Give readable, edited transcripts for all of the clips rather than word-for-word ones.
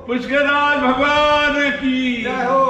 पुष्करराज भगवान की जय हो।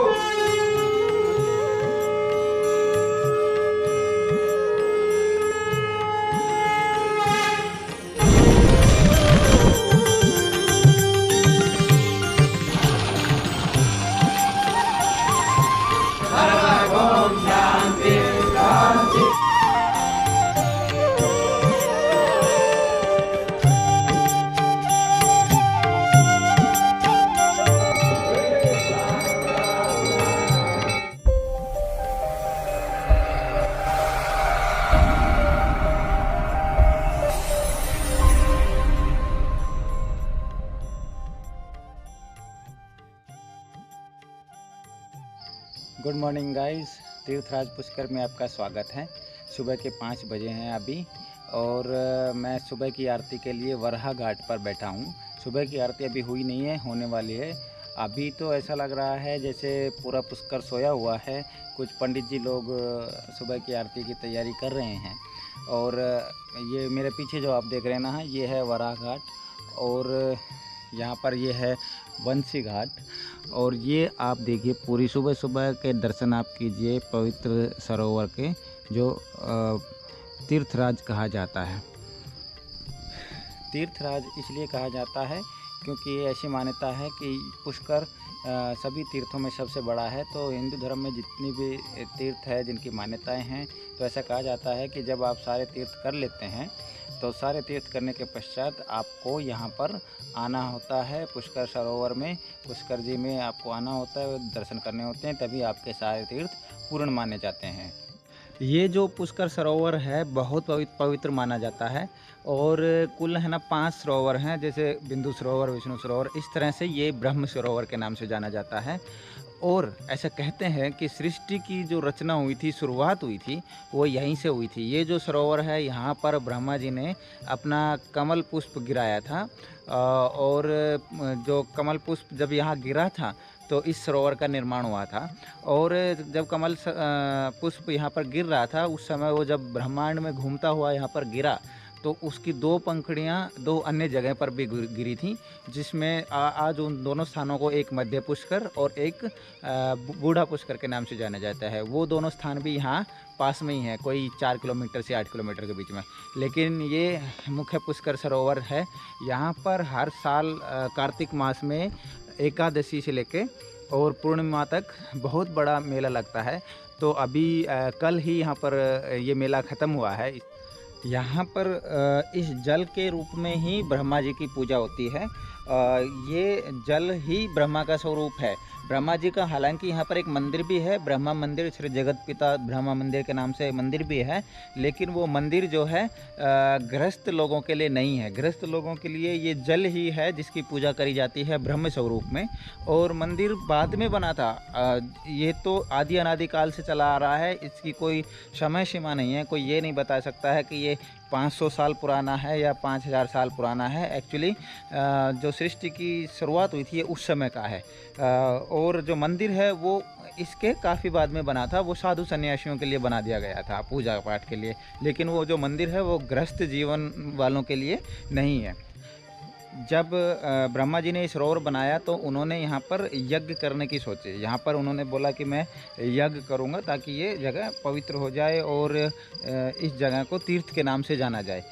गुड मॉर्निंग गाइस, तीर्थराज पुष्कर में आपका स्वागत है। सुबह के 5 बजे हैं अभी और मैं सुबह की आरती के लिए वराह घाट पर बैठा हूँ। सुबह की आरती अभी हुई नहीं है, होने वाली है। अभी तो ऐसा लग रहा है जैसे पूरा पुष्कर सोया हुआ है। कुछ पंडित जी लोग सुबह की आरती की तैयारी कर रहे हैं और ये मेरे पीछे जो आप देख रहे हैं ना, ये है वराह घाट और यहाँ पर ये है बंसी घाट। और ये आप देखिए, पूरी सुबह सुबह के दर्शन आप कीजिए पवित्र सरोवर के, जो तीर्थराज कहा जाता है। तीर्थराज इसलिए कहा जाता है क्योंकि ऐसी मान्यता है कि पुष्कर सभी तीर्थों में सबसे बड़ा है। तो हिंदू धर्म में जितनी भी तीर्थ है, जिनकी मान्यताएं हैं, तो ऐसा कहा जाता है कि जब आप सारे तीर्थ कर लेते हैं तो सारे तीर्थ करने के पश्चात आपको यहाँ पर आना होता है। पुष्कर सरोवर में, पुष्कर जी में आपको आना होता है, दर्शन करने होते हैं, तभी आपके सारे तीर्थ पूर्ण माने जाते हैं। ये जो पुष्कर सरोवर है बहुत पवित्र माना जाता है और कुल है ना 5 सरोवर हैं, जैसे बिंदु सरोवर, विष्णु सरोवर, इस तरह से ये ब्रह्म सरोवर के नाम से जाना जाता है। और ऐसा कहते हैं कि सृष्टि की जो रचना हुई थी, शुरुआत हुई थी, वो यहीं से हुई थी। ये जो सरोवर है, यहाँ पर ब्रह्मा जी ने अपना कमल पुष्प गिराया था और जो कमल पुष्प जब यहाँ गिरा था तो इस सरोवर का निर्माण हुआ था। और जब कमल पुष्प यहाँ पर गिर रहा था, उस समय वो जब ब्रह्मांड में घूमता हुआ यहाँ पर गिरा तो उसकी 2 पंखुड़ियाँ 2 अन्य जगह पर भी गिरी थी, जिसमें आज उन दोनों स्थानों को एक मध्य पुष्कर और एक बूढ़ा पुष्कर के नाम से जाना जाता है। वो दोनों स्थान भी यहाँ पास में ही है, कोई 4 किलोमीटर से 8 किलोमीटर के बीच में। लेकिन ये मुख्य पुष्कर सरोवर है। यहाँ पर हर साल कार्तिक मास में एकादशी से लेके और पूर्णिमा तक बहुत बड़ा मेला लगता है। तो अभी कल ही यहाँ पर ये मेला ख़त्म हुआ है। यहाँ पर इस जल के रूप में ही ब्रह्मा जी की पूजा होती है। ये जल ही ब्रह्मा का स्वरूप है। ब्रह्मा जी का हालांकि यहाँ पर एक मंदिर भी है, ब्रह्मा मंदिर, श्री जगत पिता ब्रह्मा मंदिर के नाम से मंदिर भी है, लेकिन वो मंदिर जो है गृहस्थ लोगों के लिए नहीं है। गृहस्थ लोगों के लिए ये जल ही है जिसकी पूजा करी जाती है ब्रह्म स्वरूप में। और मंदिर बाद में बना था। ये तो आदि अनादि काल से चला आ रहा है, इसकी कोई समय सीमा नहीं है। कोई ये नहीं बता सकता है कि ये 500 साल पुराना है या 5000 साल पुराना है। एक्चुअली जो सृष्टि की शुरुआत हुई थी ये उस समय का है। और जो मंदिर है वो इसके काफ़ी बाद में बना था। वो साधु सन्यासियों के लिए बना दिया गया था, पूजा पाठ के लिए। लेकिन वो जो मंदिर है वो गृहस्थ जीवन वालों के लिए नहीं है। जब ब्रह्मा जी ने इस सरोवर बनाया तो उन्होंने यहाँ पर यज्ञ करने की सोची। यहाँ पर उन्होंने बोला कि मैं यज्ञ करूँगा ताकि ये जगह पवित्र हो जाए और इस जगह को तीर्थ के नाम से जाना जाए।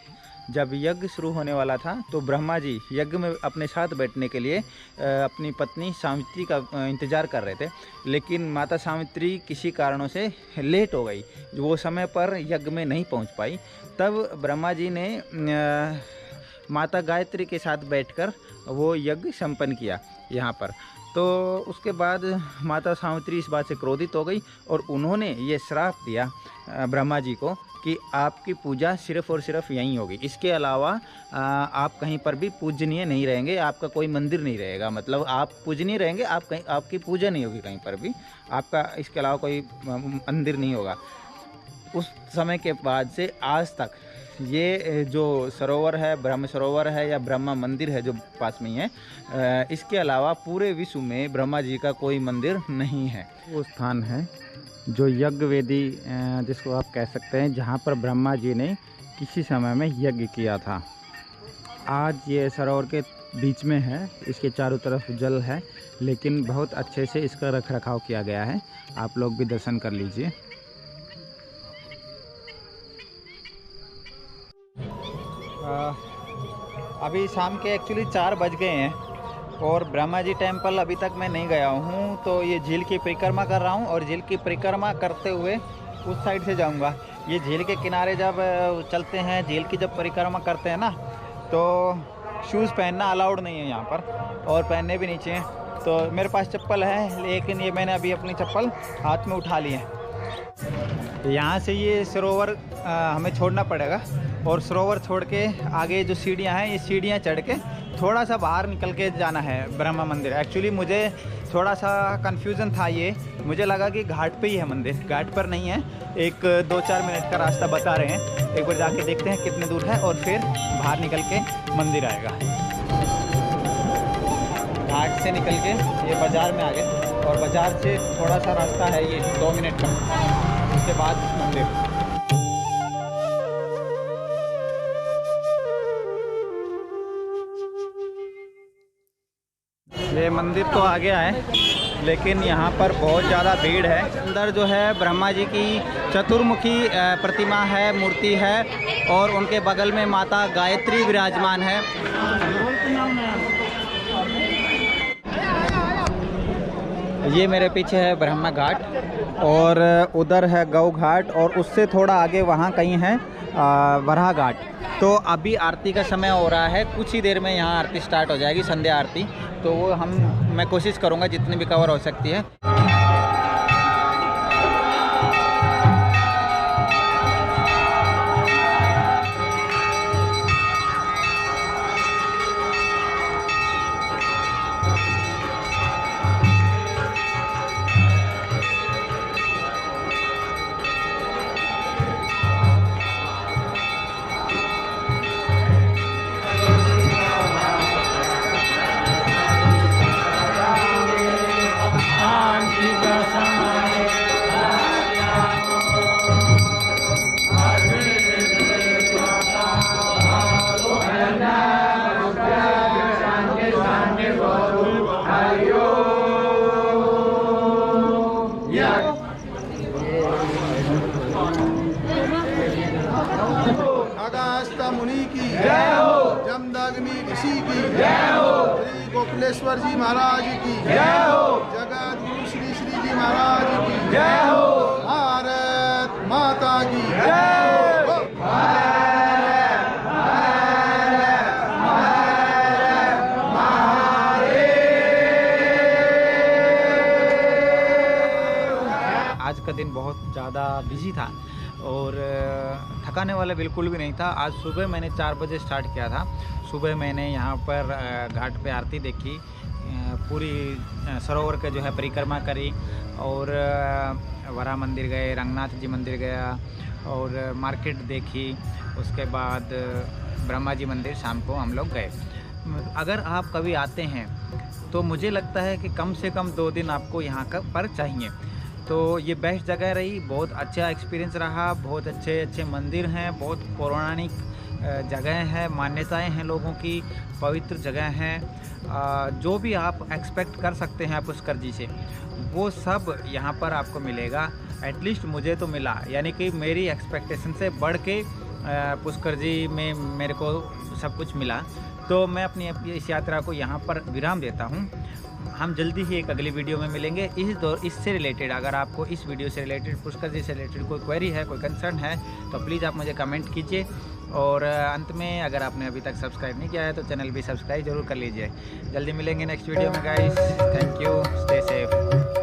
जब यज्ञ शुरू होने वाला था तो ब्रह्मा जी यज्ञ में अपने साथ बैठने के लिए अपनी पत्नी सावित्री का इंतज़ार कर रहे थे। लेकिन माता सावित्री किसी कारणों से लेट हो गई, वो समय पर यज्ञ में नहीं पहुँच पाई। तब ब्रह्मा जी ने माता गायत्री के साथ बैठकर वो यज्ञ संपन्न किया यहाँ पर। तो उसके बाद माता सावित्री इस बात से क्रोधित हो गई और उन्होंने ये श्राप दिया ब्रह्मा जी को कि आपकी पूजा सिर्फ़ और सिर्फ यहीं होगी, इसके अलावा आप कहीं पर भी पूजनीय नहीं रहेंगे, आपका कोई मंदिर नहीं रहेगा। मतलब आप पूजनीय रहेंगे, आप कहीं, आपकी पूजा नहीं होगी कहीं पर भी, आपका इसके अलावा कोई मंदिर नहीं होगा। उस समय के बाद से आज तक ये जो सरोवर है, ब्रह्म सरोवर है या ब्रह्मा मंदिर है जो पास में ही है, इसके अलावा पूरे विश्व में ब्रह्मा जी का कोई मंदिर नहीं है। वो स्थान है जो यज्ञ वेदी जिसको आप कह सकते हैं, जहाँ पर ब्रह्मा जी ने किसी समय में यज्ञ किया था। आज ये सरोवर के बीच में है, इसके चारों तरफ जल है, लेकिन बहुत अच्छे से इसका रख रखाव किया गया है। आप लोग भी दर्शन कर लीजिए। अभी शाम के एक्चुअली 4 बज गए हैं और ब्रह्मा जी टेम्पल अभी तक मैं नहीं गया हूँ, तो ये झील की परिक्रमा कर रहा हूँ और झील की परिक्रमा करते हुए उस साइड से जाऊँगा। ये झील के किनारे जब चलते हैं, झील की जब परिक्रमा करते हैं ना, तो शूज़ पहनना अलाउड नहीं है यहाँ पर और पहनने भी नहीं चाहिए। तो मेरे पास चप्पल है, लेकिन ये मैंने अभी अपनी चप्पल हाथ में उठा ली है। यहाँ से ये सरोवर हमें छोड़ना पड़ेगा और सरोवर छोड़ के आगे जो सीढ़ियाँ हैं, ये सीढ़ियाँ चढ़ के थोड़ा सा बाहर निकल के जाना है ब्रह्मा मंदिर। एक्चुअली मुझे थोड़ा सा कन्फ्यूज़न था, ये मुझे लगा कि घाट पे ही है मंदिर, घाट पर नहीं है। एक 2-4 मिनट का रास्ता बता रहे हैं, एक बार जाके देखते हैं कितने दूर है और फिर बाहर निकल के मंदिर आएगा। घाट से निकल के ये बाज़ार में आ गए और बाज़ार से थोड़ा सा रास्ता है, ये 2 मिनट का, उसके बाद मंदिर। ये मंदिर तो आ गया है, लेकिन यहाँ पर बहुत ज़्यादा भीड़ है। अंदर जो है ब्रह्मा जी की चतुर्मुखी प्रतिमा है, मूर्ति है और उनके बगल में माता गायत्री विराजमान है। ये मेरे पीछे है ब्रह्मा घाट और उधर है गौ घाट और उससे थोड़ा आगे वहाँ कहीं है वराह घाट। तो अभी आरती का समय हो रहा है, कुछ ही देर में यहाँ आरती स्टार्ट हो जाएगी, संध्या आरती। तो वो मैं कोशिश करूँगा जितनी भी कवर हो सकती है। मुनि की जय हो, जमदग्नि ऋषि की जय हो, श्री गोकुलेश्वर जी महाराज की जय हो, जगत गुरु श्री श्री जी महाराज की जय हो, भारत माता की जय हो, भारत आज का दिन बहुत ज़्यादा बिजी था और थकाने वाला बिल्कुल भी नहीं था। आज सुबह मैंने 4 बजे स्टार्ट किया था। सुबह मैंने यहाँ पर घाट पे आरती देखी, पूरी सरोवर के जो है परिक्रमा करी और वरा मंदिर गए, रंगनाथ जी मंदिर गया और मार्केट देखी। उसके बाद ब्रह्मा जी मंदिर शाम को हम लोग गए। अगर आप कभी आते हैं तो मुझे लगता है कि कम से कम 2 दिन आपको यहाँ का पर चाहिए। तो ये बेस्ट जगह रही, बहुत अच्छा एक्सपीरियंस रहा। बहुत अच्छे मंदिर हैं, बहुत पौराणिक जगह है, मान्यताएं हैं लोगों की, पवित्र जगह हैं। जो भी आप एक्सपेक्ट कर सकते हैं पुष्कर जी से, वो सब यहाँ पर आपको मिलेगा। एटलीस्ट मुझे तो मिला, यानी कि मेरी एक्सपेक्टेशन से बढ़ के पुष्कर जी में मेरे को सब कुछ मिला। तो मैं अपनी इस यात्रा को यहाँ पर विराम देता हूँ। हम जल्दी ही एक अगली वीडियो में मिलेंगे। इससे रिलेटेड, अगर आपको इस वीडियो से रिलेटेड, पुष्कर जी से रिलेटेड कोई क्वेरी है, कोई कंसर्न है, तो प्लीज़ आप मुझे कमेंट कीजिए। और अंत में अगर आपने अभी तक सब्सक्राइब नहीं किया है तो चैनल भी सब्सक्राइब जरूर कर लीजिए। जल्दी मिलेंगे नेक्स्ट वीडियो में guys. Thank you, stay safe.